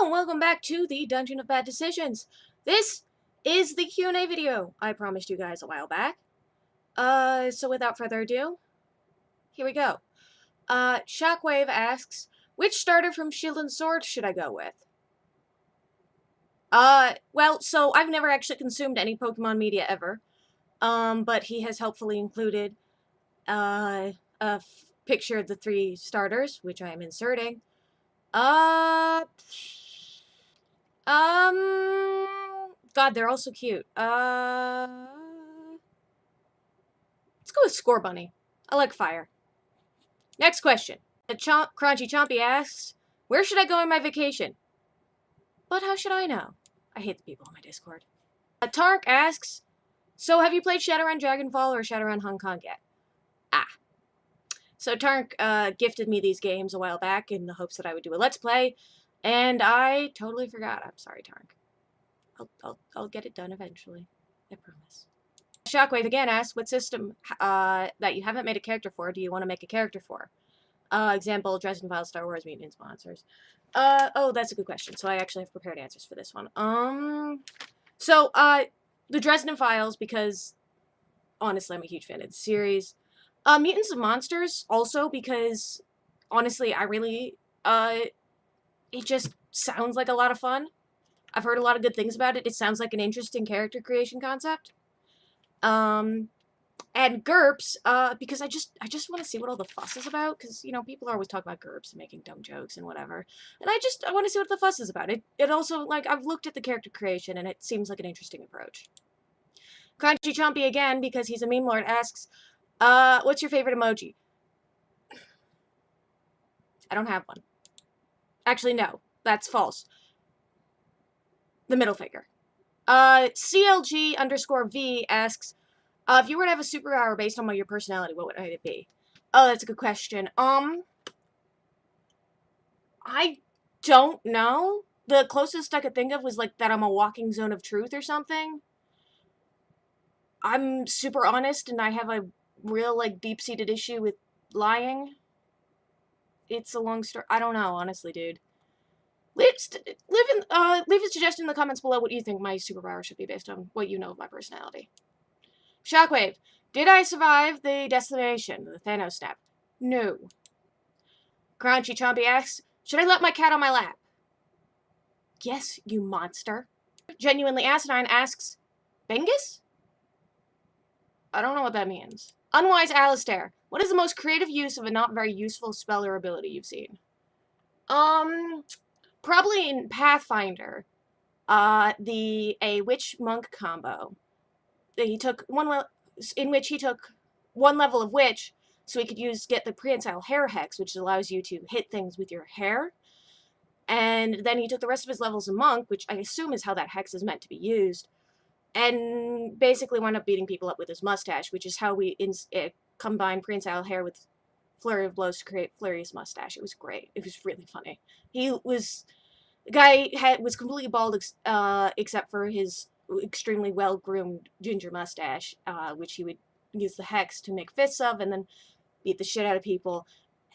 and welcome back to the Dungeon of Bad Decisions. This is the Q&A video I promised you guys a while back. So without further ado, here we go. Shockwave asks, which starter from Shield and Sword should I go with? Well, so I've never actually consumed any Pokemon media ever. But he has helpfully included, a picture of the 3 starters, which I am inserting. God, they're all so cute. Let's go with Score Bunny. I like fire. Next question. Crunchy Chompy asks, where should I go on my vacation? But how should I know? I hate the people on my Discord. Tark asks, so have you played Shadowrun Dragonfall or Shadowrun Hong Kong yet? So Tark gifted me these games a while back in the hopes that I would do a Let's Play, and I totally forgot. I'm sorry, Tark. I'll get it done eventually. I promise. Shockwave again asks, what system that you haven't made a character for do you want to make a character for? Example, Dresden Files, Star Wars, Mutant Sponsors. Oh, that's a good question. So I actually have prepared answers for this one. The Dresden Files, because honestly, I'm a huge fan of the series. Mutants and Monsters, also because honestly, I really, it just sounds like a lot of fun. I've heard a lot of good things about it. It sounds like an interesting character creation concept. And GURPS, because I just want to see what all the fuss is about, because, you know, people are always talking about GURPS and making dumb jokes and whatever. And I want to see what the fuss is about. It also, like, I've looked at the character creation, and it seems like an interesting approach. Crunchy Chompy again, because he's a meme lord, asks, what's your favorite emoji? I don't have one. Actually, no. That's false. The middle finger. CLG_V asks, if you were to have a superpower based on your personality, what would it be? Oh, that's a good question. I don't know. The closest I could think of was, like, that I'm a walking zone of truth or something. I'm super honest, and I have a real, like, deep-seated issue with lying. It's a long story. I don't know, honestly, dude. Leave a suggestion in the comments below what you think my superpower should be based on what you know of my personality. Shockwave, did I survive the destination, the Thanos snap? No. Crunchy Chompy asks, should I let my cat on my lap? Yes, you monster. Genuinely Acidine asks, Bengus? I don't know what that means. Unwise Alistair, what is the most creative use of a not very useful spell or ability you've seen? Probably in Pathfinder, a witch-monk combo. He took in which he took one level of witch, so he could get the prehensile hair hex, which allows you to hit things with your hair. And then he took the rest of his levels of monk, which I assume is how that hex is meant to be used, and basically wound up beating people up with his mustache, which is how we combined prehensile hair with flurry of blows to create Flurry's mustache. It was great. It was really funny. The guy was completely bald except for his extremely well-groomed ginger mustache, which he would use the hex to make fists of and then beat the shit out of people.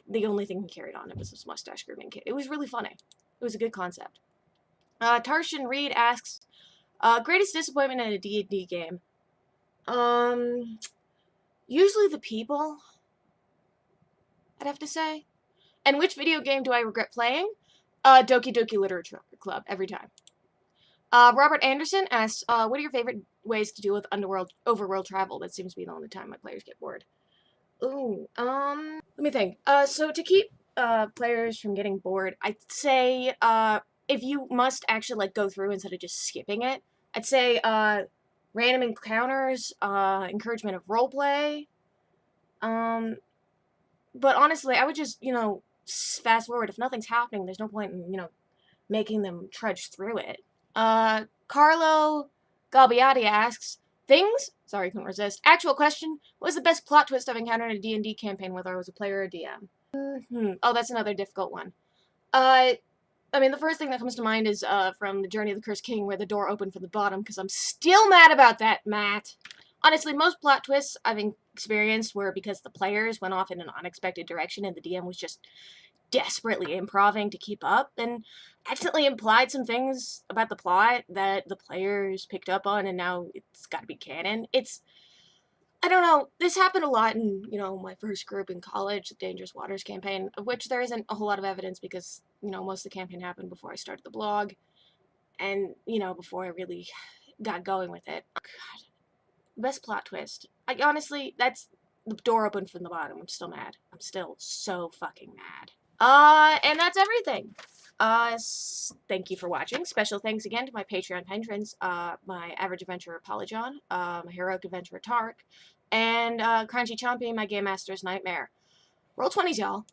The only thing he carried on it was his mustache grooming kit. It was really funny. It was a good concept. Tarshan Reed asks, greatest disappointment in a D&D game? Usually the people, I'd have to say. And which video game do I regret playing? Doki Doki Literature Club, every time. Robert Anderson asks, what are your favorite ways to deal with overworld travel? That seems to be the only time my players get bored. Ooh, let me think. So to keep, players from getting bored, I'd say, if you must actually, like, go through instead of just skipping it, I'd say, random encounters, encouragement of roleplay, but honestly, I would just, you know, fast forward. If nothing's happening, there's no point in, you know, making them trudge through it. Carlo Galbiati asks, things? Sorry, couldn't resist. Actual question, what was the best plot twist I've encountered in a D&D campaign, whether I was a player or DM? Oh, that's another difficult one. I mean, the first thing that comes to mind is, from The Journey of the Cursed King, where the door opened from the bottom, because I'm still mad about that, Matt. Honestly, most plot twists I've experienced were because the players went off in an unexpected direction and the DM was just desperately improving to keep up, and accidentally implied some things about the plot that the players picked up on, and now it's got to be canon. I don't know, this happened a lot in, my first group in college, the Dangerous Waters campaign, of which there isn't a whole lot of evidence because, most of the campaign happened before I started the blog, and, before I really got going with it. God, best plot twist. Honestly, that's the door open from the bottom. I'm still mad. I'm still so fucking mad. And that's everything. Thank you for watching. Special thanks again to my Patreon patrons, my average adventurer Polyjon, my heroic adventurer Tark, and Crunchy Chompy, my Game Master's Nightmare. Roll 20s, y'all.